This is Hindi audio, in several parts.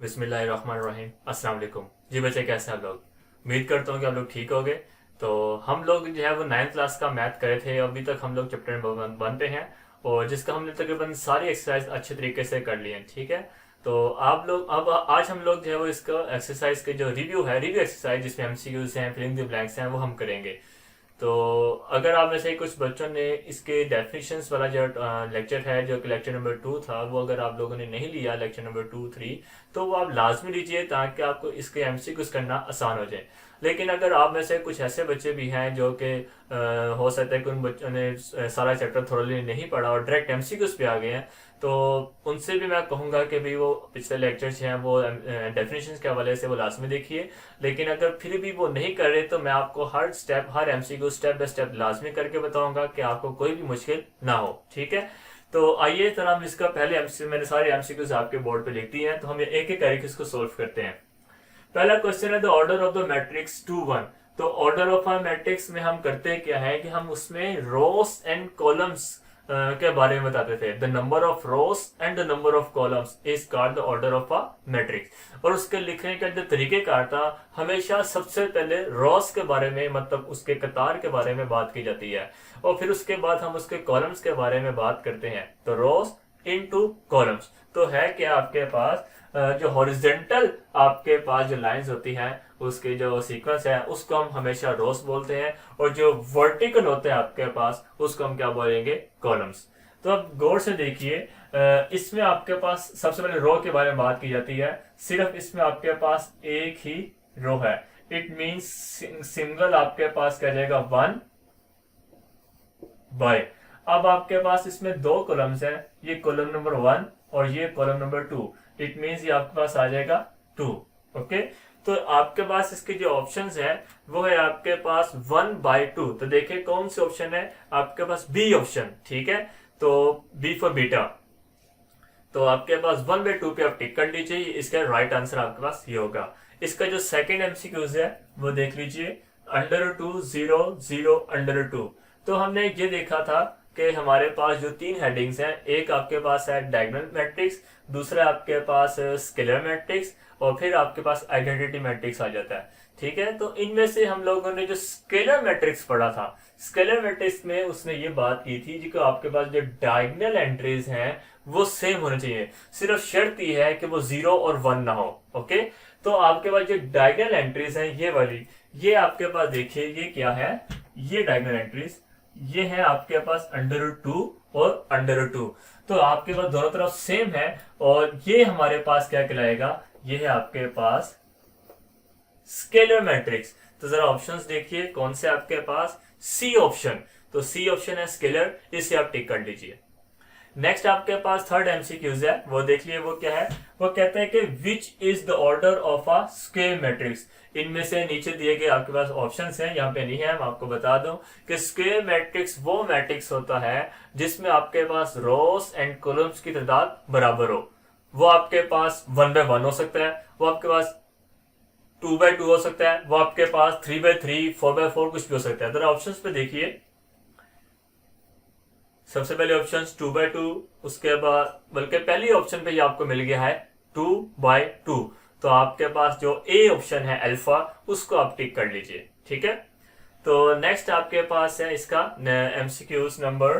बिस्मिल्लाहिर्रहमानिर्रहीम। अस्सलाम वालेकुम जी बच्चे, कैसे हैं आप लोग? उम्मीद करता हूँ कि आप लोग ठीक होंगे। तो हम लोग जो है वो 9th क्लास का मैथ करे थे। अभी तक हम लोग चैप्टर नंबर 1 बनते हैं और जिसका हमने तकरीबन सारी एक्सरसाइज अच्छे तरीके से कर ली है। ठीक है, तो आप लोग अब आज हम लोग जो है वो इसका एक्सरसाइज के जो रिव्यू है, रिव्यू एक्सरसाइज जिसमें एमसीक्यूज हैं, फिलिंग द ब्लैंक्स हैं, वो हम करेंगे। तो अगर आप में से कुछ बच्चों ने इसके डेफिनेशंस वाला जो लेक्चर है, जो कि लेक्चर नंबर 2 था, वो अगर आप लोगों ने नहीं लिया लेक्चर नंबर 2 3, तो वो आप लाजमी लीजिए ताकि आपको इसके एमसीक्यूज करना आसान हो जाए। लेकिन अगर आप में से कुछ ऐसे बच्चे भी हैं जो कि हो सकता है कि उन बच्चों ने सारा चैप्टर थोड़ा नहीं पढ़ा और डायरेक्ट एमसीक्यूज पे आ गए हैं, तो उनसे भी मैं कहूँगा कि भाई वो पिछले लेक्चर्स हैं वो डेफिनेशंस के हवाले से वो लाजमी देखिए। लेकिन अगर फिर भी वो नहीं कर रहे तो मैं आपको हर स्टेप, हर एमसीक्यू स्टेप बाय स्टेप लाजमी करके बताऊंगा कि आपको कोई भी मुश्किल ना हो। ठीक है, तो आइए तरह हम इसका पहले एमसी मैंने सारे एमसीक्यूज आपके बोर्ड पे लिख दिए हैं, तो हम एक एक करके इसको सोल्व करते हैं। पहला क्वेश्चन है the order of the matrix 2 1। तो ऑर्डर ऑफ अ मैट्रिक्स में हम करते क्या है कि हम उसमें रोस एंड कॉलम्स के बारे में बताते थे। The number of rows and the number of columns is called the order of a matrix. और उसके लिखने का जो तरीकेकार था, हमेशा सबसे पहले रोस के बारे में, मतलब उसके कतार के बारे में बात की जाती है, और फिर उसके बाद हम उसके कॉलम्स के बारे में बात करते हैं। तो रोस इनटू कॉलम्स। तो है क्या आपके पास जो हॉरिजेंटल आपके पास जो लाइंस होती हैं उसके जो सीक्वेंस है उसको हम हमेशा रोस बोलते हैं, और जो वर्टिकल होते हैं आपके पास उसको हम क्या बोलेंगे? कॉलम्स। तो अब गौर से देखिए, इसमें आपके पास सबसे पहले रो के बारे में बात की जाती है। सिर्फ इसमें आपके पास एक ही रो है। इट मींस सिंगल आपके पास क्या जाएगा? 1 बाय। अब आपके पास इसमें दो कॉलम्स हैं, ये कॉलम नंबर 1 और ये कॉलम नंबर 2। इट मींस ये आपके पास आ जाएगा 2। ओके, तो आपके पास इसके जो ऑप्शंस है वो है आपके पास 1/2। तो देखिए कौन से ऑप्शन है आपके पास? B option. ठीक है, तो बी फॉर बीटा। तो आपके पास 1/2 पे आप टिक कर लीजिए, इसका राइट आंसर आपके पास ये होगा। इसका जो सेकंड एमसीक्यूज है वो देख लीजिए, √2 0 0 √2। तो हमने ये देखा था कि हमारे पास जो तीन हेडिंग्स हैं, एक आपके पास है डायगोनल मैट्रिक्स, दूसरा आपके पास स्केलर मैट्रिक्स, और फिर आपके पास आइडेंटिटी मैट्रिक्स आ जाता है। ठीक है, तो इनमें से हम लोगों ने जो स्केलर मैट्रिक्स पढ़ा था, स्केलर मैट्रिक्स में उसने ये बात की थी कि आपके पास जो डायगोनल एंट्रीज हैं वो सेम होने चाहिए। सिर्फ शर्त ये है कि वो 0 और 1 ना हो। ओके, तो आपके पास जो डायगोनल एंट्रीज हैं ये वाली, ये आपके पास देखिए ये क्या है? ये डायगोनल एंट्रीज ये है आपके पास √2 और √2। तो आपके पास दोनों तरफ सेम है, और ये हमारे पास क्या कहलाएगा? ये है आपके पास स्केलर मैट्रिक्स। तो जरा ऑप्शंस देखिए कौन से आपके पास? C option. तो सी ऑप्शन है स्केलर, इसे आप टिक कर लीजिए। नेक्स्ट आपके पास थर्ड एमसीक्यूज है, वो देख लिए वो क्या है? वो कहता है कि which is the order of a square matrix. इनमें से नीचे दिए गए आपके पास ऑप्शंस हैं, यहाँ पे नहीं है, मैं आपको बता दूं कि स्क्वायर मैट्रिक्स वो मैट्रिक्स होता है जिसमें आपके पास रोस एंड कॉलम्स की तादाद बराबर हो। वो आपके पास 1/1 हो सकता है, वो आपके पास 2/2 हो सकता है, वो आपके पास 3/3 4/4 कुछ भी हो सकता है। जरा ऑप्शंस पे देखिए, सबसे पहले ऑप्शन 2/2, उसके बाद बल्कि पहली ऑप्शन पे ये आपको मिल गया है 2/2। तो आपके पास जो ए ऑप्शन है अल्फा, उसको आप टिक कर लीजिए। ठीक है, तो नेक्स्ट आपके पास है इसका एमसीक्यूज नंबर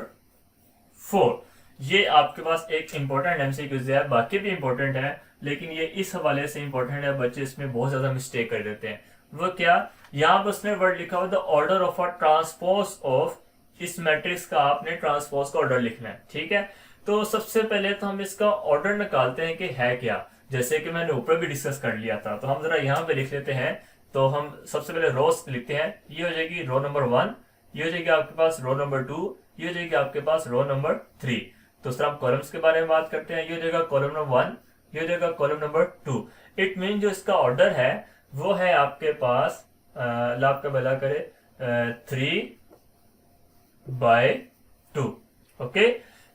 4। ये आपके पास एक इंपॉर्टेंट एमसीक्यूज है, बाकी भी इंपॉर्टेंट है लेकिन ये इस हवाले से इंपॉर्टेंट है, बच्चे इसमें बहुत ज्यादा मिस्टेक कर देते हैं। वो क्या? यहाँ पर उसने वर्ड लिखा हुआ the order of a transpose of. इस मैट्रिक्स का आपने ट्रांसपोज का ऑर्डर लिखना है। ठीक है, तो सबसे पहले तो हम इसका ऑर्डर निकालते हैं कि है क्या, जैसे कि मैंने ऊपर भी डिस्कस कर लिया था। तो हम जरा यहाँ पे लिख लेते हैं। तो हम सबसे पहले रोज लिखते हैं, ये हो जाएगी रो नंबर 1, ये हो जाएगी आपके पास रो नंबर 2, ये हो जाएगी आपके पास रो नंबर 3। दूसरा हम कॉलम्स के बारे में बात करते हैं, ये हो जाएगा कॉलम नंबर 1, ये हो जाएगा कॉलम नंबर 2। इट मीन जो इसका ऑर्डर है वो है आपके पास अल्लाह आपका भला करे 3/2। ओके,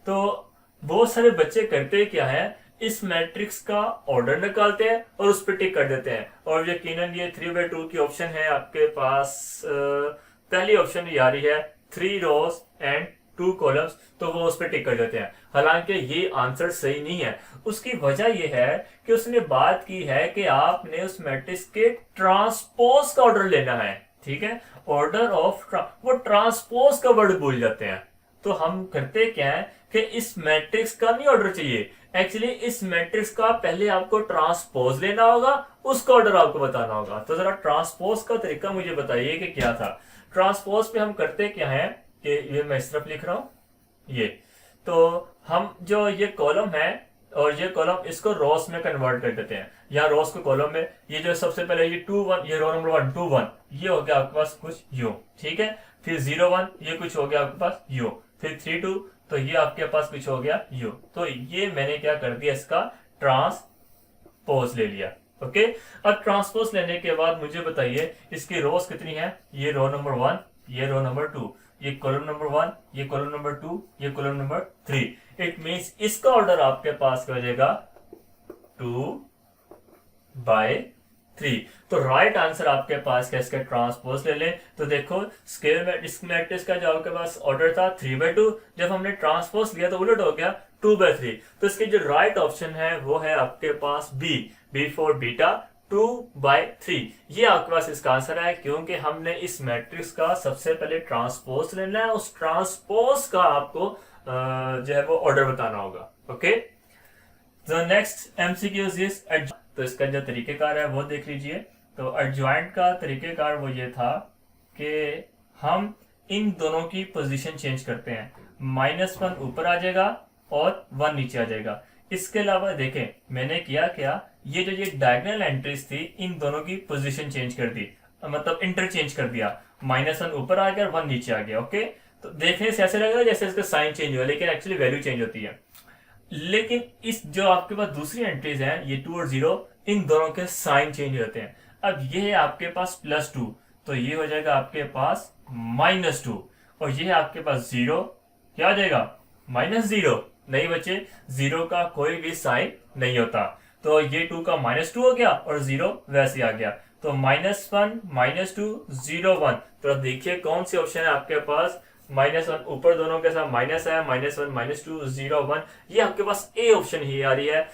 तो बहुत सारे बच्चे करते क्या है, इस मैट्रिक्स का ऑर्डर निकालते हैं और उस पर टिक कर देते हैं। और यकीनन ये 3/2 की ऑप्शन है आपके पास, पहली ऑप्शन ये आ रही है 3 रोज एंड 2 कॉलम्स, तो वो उस पर टिक कर देते हैं। हालांकि ये आंसर सही नहीं है। उसकी वजह ये है कि उसने बात की है कि आपने उस मैट्रिक्स के ट्रांसपोज का ऑर्डर लेना है, ठीक है, ऑर्डर ऑफ वो ट्रांसपोज का वर्ड भूल जाते हैं। तो हम करते क्या है कि इस मैट्रिक्स का नहीं ऑर्डर चाहिए, एक्चुअली इस मैट्रिक्स का पहले आपको ट्रांसपोज लेना होगा, उसका ऑर्डर आपको बताना होगा। तो जरा ट्रांसपोज का तरीका मुझे बताइए कि क्या था। ट्रांसपोज पे हम करते क्या है कि ये मैं इस तरफ लिख रहा हूं, ये तो हम जो ये कॉलम है और ये कॉलम इसको रोस में कन्वर्ट कर देते हैं। यहाँ रोस को कॉलम में, ये जो सबसे पहले ये 2 1, ये रो नंबर 1 2 1, ये हो गया आपके पास कुछ यूं, ठीक है। फिर 0 1, ये कुछ हो गया आपके पास यूं। फिर 3 2, तो ये आपके पास कुछ हो गया यूं। तो ये मैंने क्या कर दिया, इसका ट्रांसपोज ले लिया। ओके, अब ट्रांसपोज लेने के बाद मुझे बताइए इसकी रोज कितनी है। ये रो नंबर 1, ये रो नंबर 2, ये कॉलम नंबर 1, ये कॉलम नंबर 2, ये कॉलम नंबर 3। इट मींस इसका ऑर्डर आपके पास क्या हो जाएगा 2/3। तो राइट आंसर आपके पास क्या, इसका ट्रांसपोज ले लें। तो देखो स्क्वायर मैट्रिक्स का जो आपके पास ऑर्डर था 3/2, जब हमने ट्रांसपोज लिया तो उलट हो गया 2/3। तो इसके जो राइट ऑप्शन है वो है आपके पास बी फॉर बीटा 2/3। ये आपके पास इसका आंसर है, क्योंकि हमने इस मैट्रिक्स का सबसे पहले ट्रांसपोज लेना है, उस ट्रांसपोज का आपको जो है वो ऑर्डर बताना होगा। Okay, the next MCQs is तो इसका जो तरीकेकार है वो देख लीजिए। तो एडजॉइंट का तरीकेकार वो ये था कि हम इन दोनों की पोजीशन चेंज करते हैं, -1 ऊपर आ जाएगा और 1 नीचे आ जाएगा। इसके अलावा देखें मैंने किया क्या, ये जो ये डायगोनल एंट्रीज थी इन दोनों की पोजीशन चेंज कर दी, मतलब इंटरचेंज कर दिया। -1 ऊपर आ गया और 1 नीचे आ गया। ओके, तो देखने से ऐसे लगेगा जैसे इसका साइन चेंज हुआ, लेकिन एक्चुअली वैल्यू चेंज होती है। लेकिन इस जो आपके पास दूसरी एंट्रीज हैं, ये 2 और 0, इन दोनों के साइन चेंज होते हैं। अब ये है आपके पास +2, तो ये हो जाएगा आपके पास -2, और ये है आपके पास 0, क्या हो जाएगा -0। नहीं बच्चे, 0 का कोई भी साइन नहीं होता, तो ये 2 का -2 हो गया और 0 वैसे आ गया। तो -1 -2 0 1। तो देखिए कौन सी ऑप्शन है आपके पास, -1 ऊपर दोनों के साथ माइनस है, -1 -2 0 1। ये आपके पास ए ऑप्शन ही आ रही है,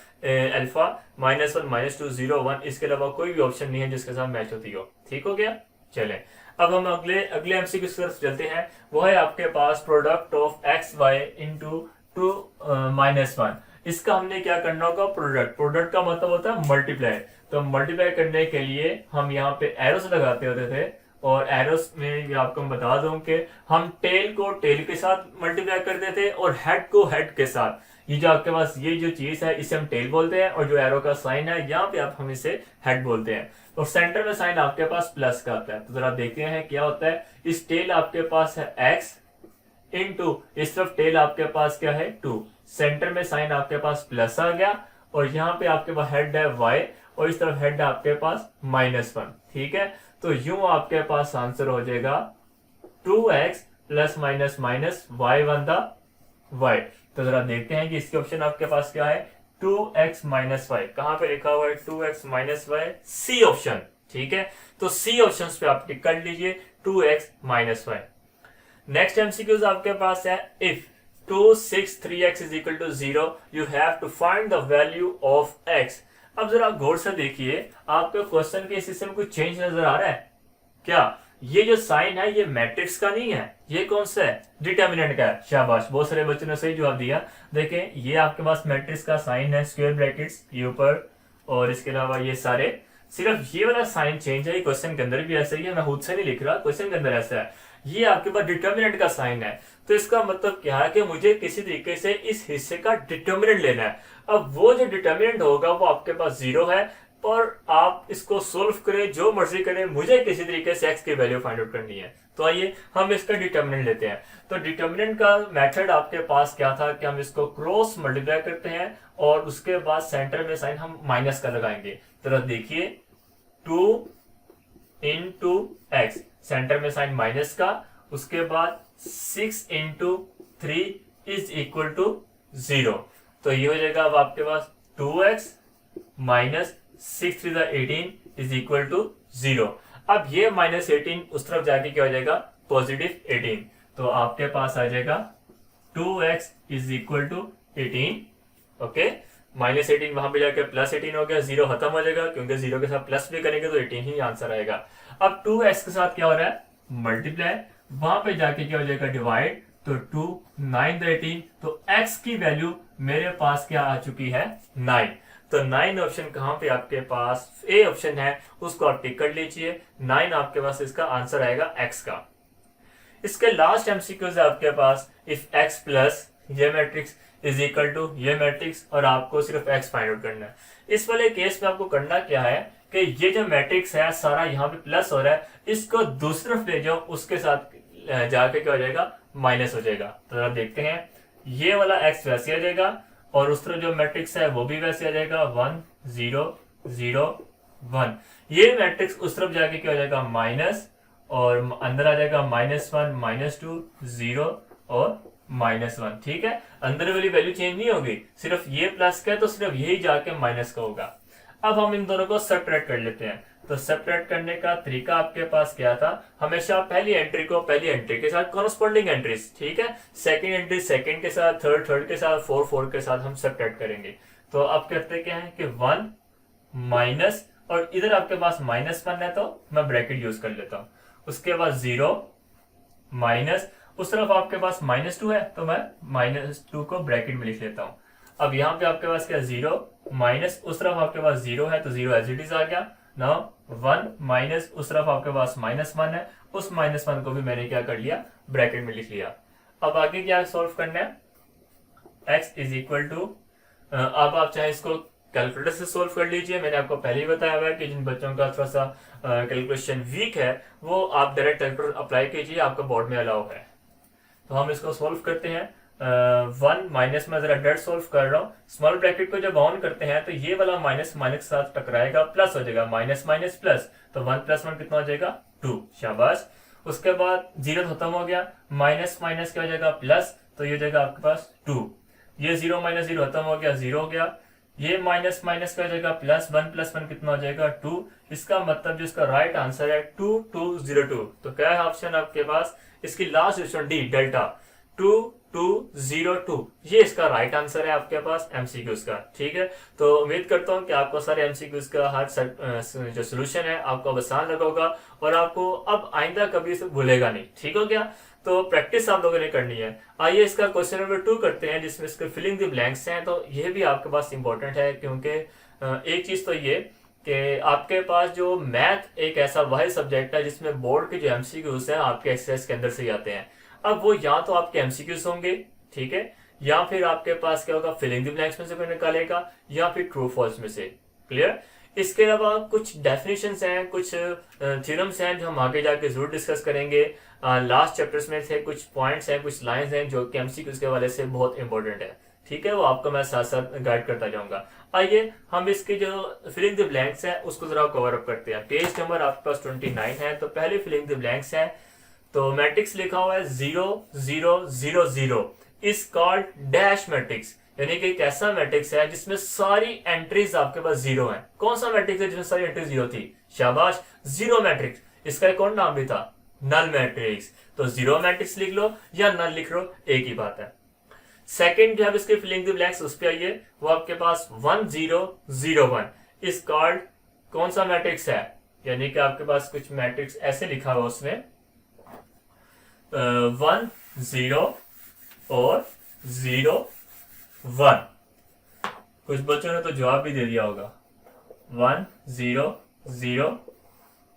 अल्फा -1 -2 0 1। इसके अलावा कोई भी ऑप्शन नहीं है जिसके साथ मैच होती हो। ठीक हो गया, चलें अब हम अगले एमसीक्यू की तरफ चलते हैं। वो है आपके पास product of X Y into 2 -1। इसका हमने क्या करना होगा, प्रोडक्ट का मतलब होता है मल्टीप्लाई। तो मल्टीप्लाई करने के लिए हम यहाँ पे एरोस लगाते होते थे, और एरोस में आपको मैं बता दूं कि हम टेल को टेल के साथ मल्टीप्लाई करते थे और हेड को हेड के साथ। ये जो आपके पास ये जो चीज है इसे हम टेल बोलते हैं, और जो एरो का साइन है यहाँ पे आप हम इसे हेड बोलते हैं। और सेंटर में साइन आपके पास प्लस का आता है। तो जरा देखते हैं क्या होता है। इस टेल आपके पास है एक्स इंटू इस तरफ टेल आपके पास क्या है 2, सेंटर में साइन आपके पास प्लस आ गया, और यहाँ पे आपके पास हेड है y, और इस तरफ हेड है आपके पास -1। ठीक है, तो यूं आपके पास आंसर हो जाएगा 2x plus minus minus y। तो जरा देखते हैं कि इसके ऑप्शन आपके पास क्या है, 2x माइनस y। कहां पे लिखा हुआ है 2x minus y, C option. ठीक है, तो सी ऑप्शन पे आप टिक कर लीजिए 2x minus y। Next MCQs आपके पास है, if 2 6 3x is equal to 0 you have to find the value of x। अब जरा गौर से देखिए, आपके क्वेश्चन के हिस्से में कुछ चेंज नजर आ रहा है क्या? ये जो साइन है ये मैट्रिक्स का नहीं है, ये कौन सा है, डिटर्मिनेंट का है। शाबाश, बहुत सारे बच्चों ने सही जवाब दिया। देखें ये आपके पास मैट्रिक्स का साइन है, स्क्वायर ब्रैकेट्स ये ऊपर, और इसके अलावा ये सारे, सिर्फ ये वाला साइन चेंज है। क्वेश्चन के अंदर भी ऐसा ही है, मैं खुद से नहीं लिख रहा, क्वेश्चन के अंदर ऐसा है। ये आपके पास डिटर्मिनेंट का साइन है, तो इसका मतलब क्या है कि मुझे किसी तरीके से इस हिस्से का डिटर्मिनेंट लेना है। अब वो जो डिटर्मिनेंट होगा वो आपके पास 0 है, और आप इसको सोल्व करें जो मर्जी करें, मुझे किसी तरीके से x की वैल्यू फाइंड आउट करनी है। तो आइए हम इसका डिटर्मिनेंट लेते हैं। तो डिटर्मिनेंट का मेथड आपके पास क्या था कि हम इसको क्रॉस मल्टीप्लाई करते हैं, और उसके बाद सेंटर में साइन हम माइनस का लगाएंगे। तो देखिए 2 इंटू एक्स, सेंटर में साइन माइनस का, उसके बाद 6 इंटू 3 इज इक्वल टू 0। तो ये हो जाएगा अब आपके पास 2x minus 6 3 18 is equal to 0। अब ये -18 उस तरफ जाके क्या हो जाएगा, +18। तो आपके पास आ जाएगा 2x is equal to 18। Okay, -18 वहां पे जाके +18 हो गया, 0 खत्म हो जाएगा क्योंकि 0 के साथ प्लस भी करेंगे तो 18 ही आंसर आएगा। अब 2x के साथ क्या हो रहा है, मल्टीप्लाई, वहां पे जाके क्या हो जाएगा, डिवाइड, तो 2 9 तो 18, तो x की वैल्यू मेरे पास क्या आ चुकी है, 9। तो 9 ऑप्शन कहां पे आपके पास, ए ऑप्शन है, उसको आप टिक कर लीजिए। 9 आपके पास इसका आंसर आएगा x का। इसके लास्ट एमसीक्यूज है आपके पास, इफ x प्लस ये मैट्रिक्स इज इक्वल टू ये मैट्रिक्स, और आपको सिर्फ x फाइंड आउट करना है। इस वाले केस में आपको करना क्या है कि ये जो मैट्रिक्स है सारा यहाँ पे प्लस हो रहा है, इसको दूसरी तरफ ले जाओ, उसके साथ जाके क्या हो जाएगा, माइनस हो जाएगा। तो आप देखते हैं, ये वाला x वैसे आ जाएगा और उस तरफ जो मैट्रिक्स है वो भी वैसे आ जाएगा, 1 0 0 1। ये मैट्रिक्स उस तरफ जाके क्या हो जाएगा, माइनस, और अंदर आ जाएगा -1 -2 0 और -1। ठीक है, अंदर वाली वैल्यू चेंज नहीं होगी, सिर्फ ये प्लस का है तो सिर्फ यही जाके माइनस का होगा। अब हम इन दोनों को सेपरेट कर लेते हैं। तो सेपरेट करने का तरीका आपके पास क्या था, हमेशा पहली एंट्री को पहली एंट्री के साथ कॉरस्पॉन्डिंग एंट्रीज, ठीक है, सेकंड एंट्री सेकंड के साथ, थर्ड थर्ड के साथ, फोर फोर के साथ हम सेपरेट करेंगे। तो अब कहते क्या है कि 1 माइनस, और इधर आपके पास -1 है तो मैं ब्रैकेट यूज कर लेता हूं, उसके बाद 0 माइनस, उस तरफ आपके पास -2 है तो मैं -2 को ब्रैकेट में लिख लेता हूं। अब यहाँ पे आपके पास क्या, 0 माइनस, उस तरफ आपके पास 0 है तो 0 एज इट इज आ गया। नाउ 1 माइनस, उस तरफ आपके पास -1 है, उस -1 को भी मैंने क्या कर लिया, ब्रैकेट में लिख लिया। अब आगे क्या सॉल्व करना है, x इज इक्वल टू, अब आप चाहे इसको कैलकुलेटर से सोल्व कर लीजिए। मैंने आपको पहले ही बताया हुआ है कि जिन बच्चों का थोड़ा सा कैलकुलेशन वीक है वो आप डायरेक्ट कैलकुलेटर अप्लाई कीजिए, आपका बोर्ड में अलाउ है। तो हम इसको सोल्व करते हैं। 1 माइनस में जरा डेट सोल्व कर रहा हूँ, स्मॉल ब्रैकेट को जब ऑन करते हैं तो ये वाला माइनस माइनस के साथ टकराएगा, प्लस हो जाएगा, माइनस माइनस प्लस, तो 1 + 1 कितना हो जाएगा, 2। शाबाश। उसके बाद 0 खत्म हो गया, माइनस माइनस क्या हो जाएगा, प्लस, तो ये हो जाएगा आपके पास 2। ये 0 - 0 खत्म हो गया, 0 हो गया। ये माइनस माइनस क्या हो जाएगा, प्लस, 1 + 1 कितना हो जाएगा, 2। इसका मतलब जो इसका राइट आंसर है 2202। तो क्या है ऑप्शन आपके पास, इसकी लास्ट ऑप्शन डी, डेल्टा 2202, ये इसका राइट आंसर है आपके पास एमसीक्यूज का। ठीक है, तो उम्मीद करता हूं कि आपको सारे एमसीक्यूज का हर जो सोल्यूशन है आपको आसान लगा होगा और आपको अब आइंदा कभी से भूलेगा नहीं। ठीक हो गया, तो प्रैक्टिस आप लोगों ने करनी है। आइए इसका क्वेश्चन नंबर 2 करते हैं, जिसमें इसके फिलिंग द ब्लैंक्स हैं। तो ये भी आपके पास इंपॉर्टेंट है, क्योंकि एक चीज तो ये कि आपके पास जो मैथ एक ऐसा वाहिद सब्जेक्ट है जिसमें बोर्ड के जो एमसीक्यूज हैं आपके एक्सरसाइज के अंदर से आते हैं। अब वो या तो आपके एमसीक्यूज होंगे, ठीक है, या फिर आपके पास क्या होगा, फिलिंग द ब्लैंक्स में से कोई निकालेगा, या फिर ट्रू फॉल्स में से। क्लियर। इसके अलावा कुछ डेफिनेशंस हैं, कुछ थ्योरम्स हैं जो हम आगे जाके जरूर डिस्कस करेंगे। लास्ट चैप्टर्स में से कुछ पॉइंट्स हैं, कुछ लाइंस हैं जो कि एमसीक्यूज के हवाले से बहुत इंपॉर्टेंट है। ठीक है, वो आपको मैं साथ साथ गाइड करता जाऊंगा। आइए हम इसके जो फिलिंग द ब्लैंक्स हैं उसको जरा कवर अप करते हैं। पेज नंबर आपके पास 29 है। तो पहले फिलिंग द ब्लैंक्स है, तो मैट्रिक्स लिखा हुआ है 0 0 0 0 इज कॉल्ड डैश मैट्रिक्स, यानी कि एक ऐसा मैट्रिक्स है जिसमें सारी एंट्रीज आपके पास 0 है। कौन सा मैट्रिक्स है जिसमें सारी एंट्रीज 0 थी? शाबाश, 0 मैट्रिक्स। इसका एक और नाम भी था, नल मैट्रिक्स। तो 0 मैट्रिक्स लिख लो या नल लिख लो, एक ही बात है। सेकंड जो है इसके फिलिंग द ब्लैंक्स, उस पे आइए, वो आपके पास 1 0 0 1 इज कॉल्ड कौन सा मैट्रिक्स है? यानी कि आपके पास कुछ मैट्रिक्स ऐसे लिखा हुआ उसमें 1 0 और 0 1। कुछ बच्चों ने तो जवाब भी दे दिया होगा, 1 0 0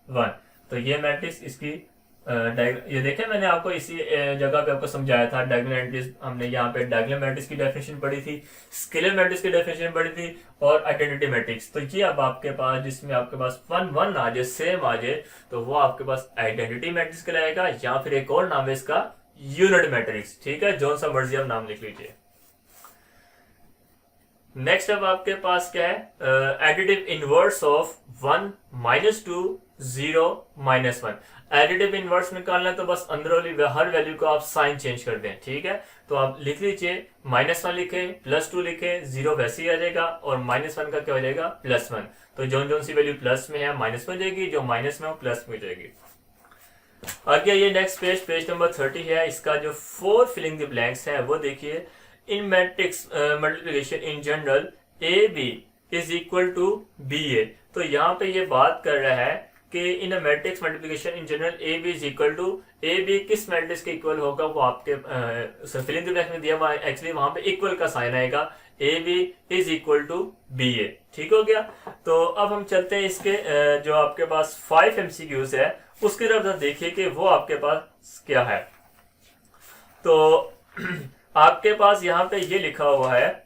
1। तो ये मैट्रिक्स इसकी ये देखें, मैंने आपको इसी जगह पे आपको समझाया था डायगोनल एंट्रीज। हमने यहाँ पे डायगोनल मैट्रिक्स की डेफिनेशन पढ़ी थी, स्केलर मैट्रिक्स की डेफिनेशन पढ़ी थी, और आइडेंटिटी मैट्रिक्स। तो ये अब आपके पास जिसमें आपके पास 1 1 आ जाए, सेम आ जाए, तो वो आपके पास आइडेंटिटी मैट्रिक्स कहलाएगा, या फिर एक और नाम है इसका यूनिट मैट्रिक्स। ठीक है, जो सा मर्जी आप नाम लिख लीजिए। नेक्स्ट अब आपके पास क्या है, additive inverse of 1 -2 0 -1। Additive inverse निकालना है तो बस अंदर वाली हर वैल्यू को आप साइन चेंज कर दें। ठीक है, तो आप लिख लीजिए, -1 लिखे, +2 लिखे, 0 वैसे ही आ जाएगा, और -1 का क्या हो जाएगा, +1। तो जो सी वैल्यू प्लस में है माइनस में हो जाएगी, जो माइनस में हो प्लस में हो जाएगी। आगे ये नेक्स्ट पेज नंबर 30 है। इसका जो 4 फिलिंग द ब्लैंक्स है वो देखिए। In matrix multiplication in general A B is equal to B A. तो यहाँ पे ये बात कर रहा है कि in a matrix multiplication in general A B is equal to A B किस मैट्रिक्स के इक्वल होगा वो आपके फिलिंग द ब्लैंक्स में दिया हुआ है। एक्चुअली वहां पे इक्वल का साइन आएगा, A B is equal to B A. ठीक हो गया। तो अब हम चलते हैं इसके जो आपके पास 5 MCQs है उसकी तरफ देखिए कि वो आपके पास क्या है। तो आपके पास यहाँ पे ये लिखा हुआ है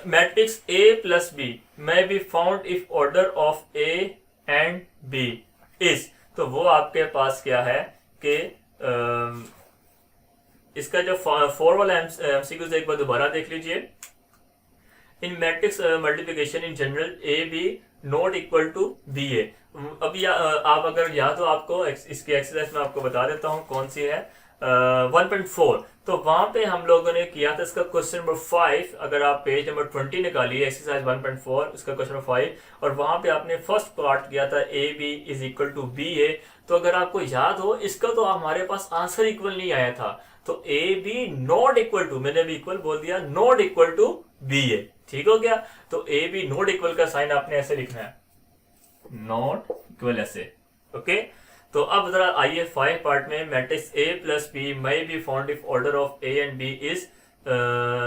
matrix A plus B may be found if order of A and B is। तो वो आपके पास क्या है कि इसका जो 4 वाला MCQ एक बार दोबारा देख लीजिए। In matrix multiplication in general A B not equal to B A. अभी आप अगर याद हो आपको इसकी एक्सरसाइज में आपको बता देता हूँ कौन सी है। 1.4 तो वहां पे हम लोगों ने किया था इसका क्वेश्चन नंबर 5। अगर आप पेज नंबर 20 निकालिए एक्सरसाइज 1.4 इसका क्वेश्चन नंबर 5 और वहां पे आपने फर्स्ट पार्ट किया था A B is equal to B A. तो अगर आपको याद हो इसका तो हमारे पास आंसर इक्वल नहीं आया था। तो A B not equal to, मैंने भी इक्वल बोल दिया, not equal to B A. ठीक हो गया। तो ए बी नॉट इक्वल का साइन आपने ऐसे लिखना है, नॉट इक्वल ऐसे। ओके। तो अब जरा आइए 5 पार्ट में। Matrix A plus B may be found if order of A and B is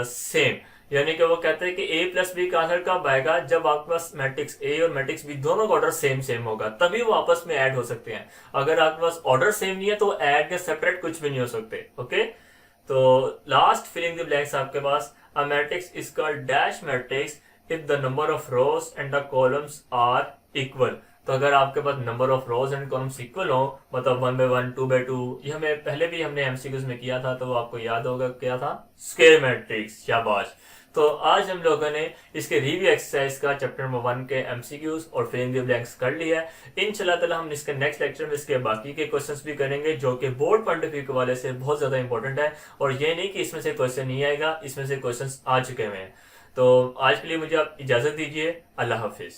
same. यानी कि वो कहते हैं कि ए प्लस बी का आंसर कब आएगा, जब आपके पास मैट्रिक्स ए और मैट्रिक्स बी दोनों का ऑर्डर सेम होगा, तभी वो आपस में ऐड हो सकते हैं। अगर आपके पास ऑर्डर सेम नहीं है तो ऐड या सेपरेट कुछ भी नहीं हो सकते। ओके। तो लास्ट फिलिंग द ब्लैंक्स आपके पास a matrix is called dash matrix if the number of rows and the columns are equal. तो अगर आपके पास number of rows and columns equal हो, मतलब 1/1 2/2, ये हमें पहले भी हमने एमसीक्यूज में किया था, तो वो आपको याद होगा क्या था, स्क्वायर मैट्रिक्स। शाबाश। तो आज हम लोगों ने इसके रिव्यू एक्सरसाइज का चैप्टर नंबर 1 के एमसीक्यूज और फिलिंग द ब्लैंक्स कर लिया है। इंशाल्लाह ताला हम इसके नेक्स्ट लेक्चर में इसके बाकी के क्वेश्चंस भी करेंगे जो कि बोर्ड पॉइंट ऑफ व्यू के वाले से बहुत ज्यादा इंपॉर्टेंट है। और ये नहीं कि इसमें से क्वेश्चन नहीं आएगा, इसमें से क्वेश्चन आ चुके हुए हैं। तो आज के लिए मुझे आप इजाजत दीजिए। अल्लाह हाफिज।